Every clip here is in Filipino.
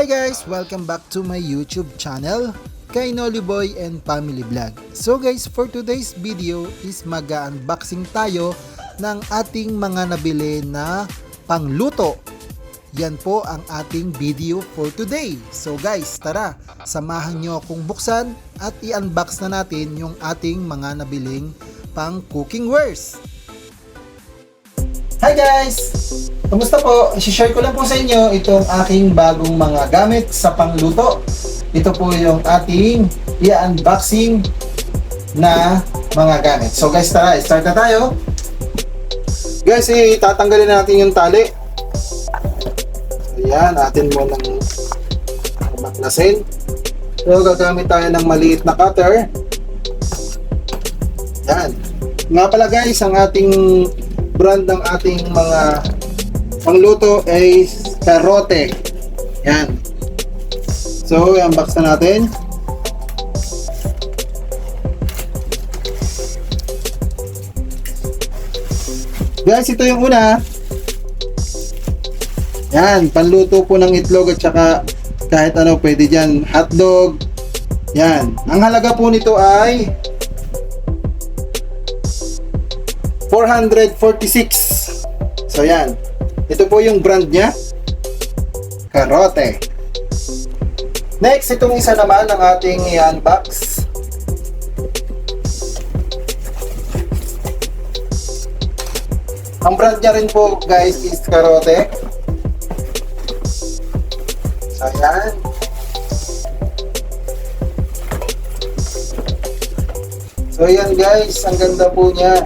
Hi guys! Welcome back to my YouTube channel, kay Noliboy and Family Vlog. So guys, for today's video is mag-unboxing tayo ng ating mga nabili na pangluto. Yan po ang ating video for today. So guys, tara, samahan nyo akong buksan at i-unbox na natin yung ating mga nabiling pang cooking wares. Hi guys! Kumusta po? I-share ko lang po sa inyo itong aking bagong mga gamit sa pangluto. Ito po yung ating i-unboxing na mga gamit. So guys, tara, start na tayo. Guys, tatanggalin natin yung tali. Ayan, atin mo ng maklasin. So gagamit tayo ng maliit na cutter. Ayan. Nga pala guys, ang ating brand ng ating mga pangluto ay Karote. Yan. So, i-unbox na natin. Guys, ito yung una. Yan, panluto po ng itlog at saka kahit ano pwede dyan. Hotdog. Yan. Ang halaga po nito ay 446. So yan. Ito po yung brand niya. Karote. Next, itong isa naman ang ating i-unbox. Ang brand niya rin po guys is Karote. So yan. So yan guys, ang ganda po niya.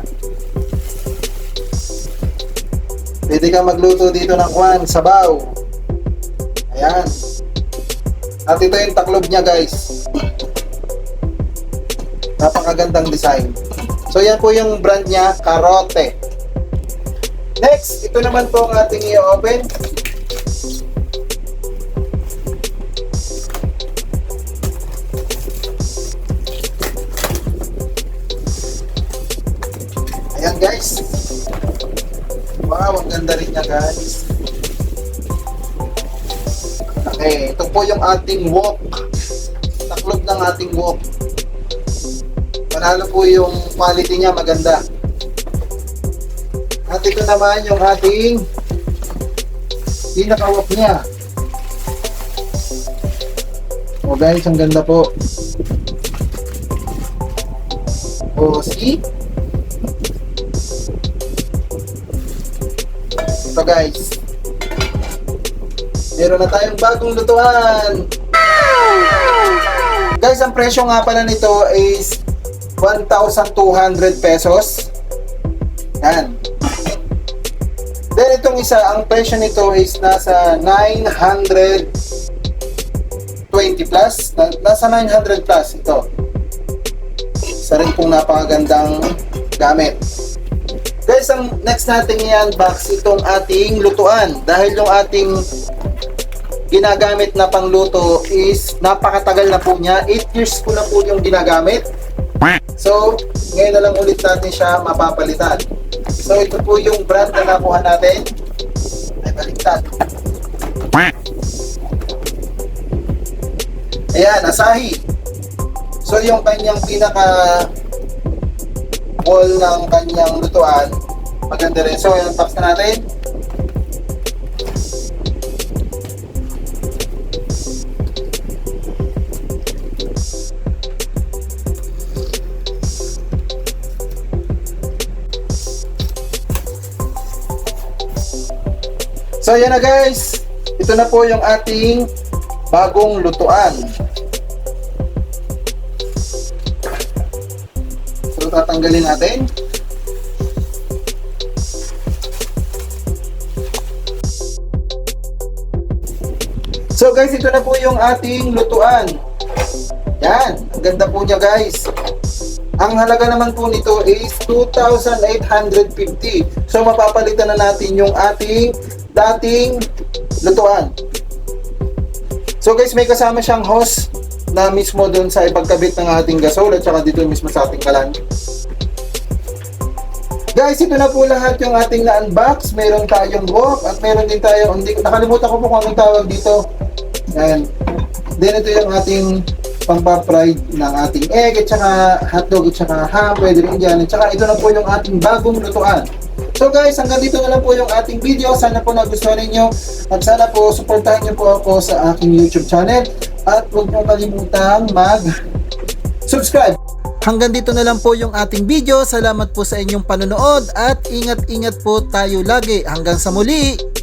Pwede ka magluto dito ng kwan, sabaw. Ayan. At ito yung taklob niya guys. Napakagandang design. So yan po yung brand niya, Karote. Next, ito naman po ang ating i-open. Ayan guys. Wow, ang ganda rin niya guys. Okay, ito po yung ating wok. Taklob ng ating wok. Panalo po yung quality niya, maganda. At ito naman yung ating pinaka-wok niya. Oh guys, ang ganda po. Oh, see? Ito guys, meron na tayong bagong lutuan. Guys, ang presyo nga pala nito is 1,200 pesos. Yan. Then itong isa, ang presyo nito is nasa 920 plus. Nasa 900 plus ito. Isa rin pong napakagandang gamit. Guys, ang next natin i-unbox itong ating lutuan. Dahil yung ating ginagamit na pangluto is napakatagal na po niya. 8 years ko na po yung ginagamit. So, ngayon na lang ulit natin siya mapapalitan. So, ito po yung brand na nakuha natin. Ay, baliktad. Ayan, Asahi. So, yung kanyang pinaka wall ng kanyang lutuan, maganda rin. So, i-unbox na natin. So, yan na guys. Ito na po yung ating bagong lutuan. So, tatanggalin natin. So guys, ito na po yung ating lutuan. Yan, ang ganda po niya guys. Ang halaga naman po nito is 2,850. So mapapalitan na natin yung ating dating lutuan. So guys, may kasama siyang hose na mismo doon sa ipagkabit ng ating gasol at saka dito mismo sa ating kalan. Guys, ito na po lahat yung ating na-unbox. Meron tayong wok at meron din tayo, nakalimutan ko po kung anong tawag dito. Yan. Then ito yung ating pampa-fried ng ating egg at saka hotdog at saka ham, pwede rin dyan. At saka ito na po yung ating bagong lutuan. So guys, hanggang dito na lang po yung ating video. Sana po nagustuhan ninyo at sana po supportahan niyo po ako sa aking YouTube channel at huwag niyo kalimutang mag-subscribe. Hanggang dito na lang po yung ating video. Salamat po sa inyong panonood at ingat-ingat po tayo lagi. Hanggang sa muli!